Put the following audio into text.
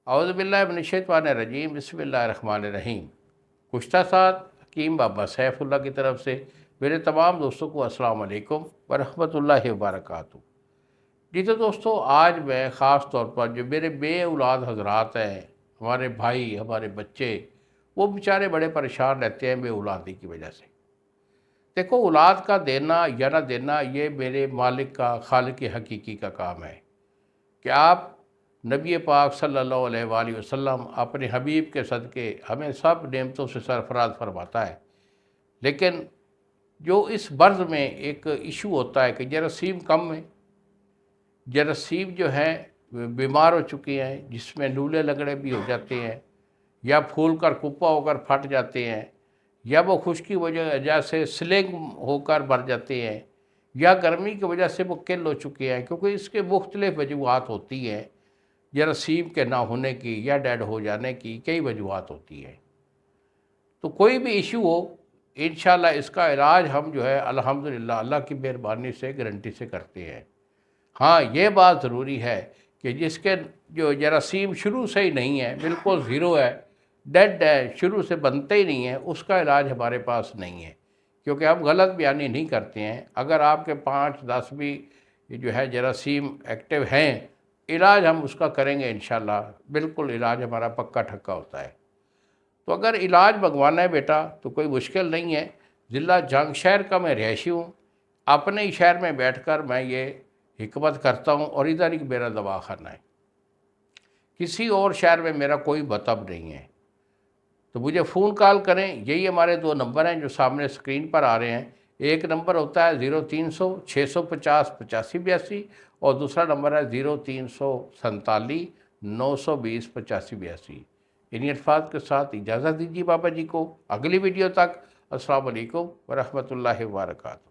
اعوذ باللہ من الشیطان الرجیم، بسم اللہ الرحمن الرحیم۔ گزشتہ ساتھ حکیم بابا سیف اللہ کی طرف سے میرے تمام دوستوں کو السلام علیکم ورحمۃ اللہ وبرکاتہ۔ جی تو دوستو، آج میں خاص طور پر جو میرے بے اولاد حضرات ہیں، ہمارے بھائی، ہمارے بچے، وہ بیچارے بڑے پریشان رہتے ہیں بے اولادی کی وجہ سے۔ دیکھو، اولاد کا دینا یا نہ دینا یہ میرے مالک کا، خالق حقیقی کا کام ہے کہ آپ نبی پاک صلی اللہ علیہ وآلہ وسلم اپنے حبیب کے صدقے ہمیں سب نعمتوں سے سرفراز فرماتا ہے، لیکن جو اس برض میں ایک ایشو ہوتا ہے کہ جراثیم کم ہے، جراثیم جو ہیں بیمار ہو چکی ہیں، جس میں لولے لنگڑے بھی ہو جاتے ہیں، یا پھول کر کپا ہو کر پھٹ جاتے ہیں، یا وہ خشکی وجہ سے سلنگ ہو کر مر جاتے ہیں، یا گرمی کی وجہ سے وہ کل ہو چکے ہیں، کیونکہ اس کے مختلف وجوہات ہوتی ہیں۔ جراثیم کے نہ ہونے کی یا ڈیڈ ہو جانے کی کئی وجوہات ہوتی ہیں۔ تو کوئی بھی ایشو ہو، انشاءاللہ اس کا علاج ہم جو ہے الحمدللہ اللہ کی مہربانی سے گارنٹی سے کرتے ہیں۔ ہاں، یہ بات ضروری ہے کہ جس کے جو جراثیم شروع سے ہی نہیں ہے، بالکل زیرو ہے، ڈیڈ ہے، شروع سے بنتے ہی نہیں ہے، اس کا علاج ہمارے پاس نہیں ہے، کیونکہ ہم غلط بیانی نہیں کرتے ہیں۔ اگر آپ کے 5-10 بھی جو ہے جراثیم ایکٹیو ہیں، علاج ہم اس کا کریں گے انشاءاللہ، بالکل علاج ہمارا پکا ٹھکا ہوتا ہے۔ تو اگر علاج منگوانا ہے بیٹا تو کوئی مشکل نہیں ہے۔ ضلع جنگ شہر کا میں رہائشی ہوں، اپنے ہی شہر میں بیٹھ کر میں یہ حکمت کرتا ہوں، اور ادھر ہی میرا دواخانہ ہے، کسی اور شہر میں میرا کوئی مطب نہیں ہے۔ تو مجھے فون کال کریں، یہی ہمارے 2 نمبر ہیں جو سامنے سکرین پر آ رہے ہیں۔ ایک نمبر ہوتا ہے 0300 650 8582، اور دوسرا نمبر ہے 0347 920 8582۔ انہی الفاظ کے ساتھ اجازت دیجیے بابا جی کو، اگلی ویڈیو تک السلام علیکم ورحمۃ اللہ وبرکاتہ۔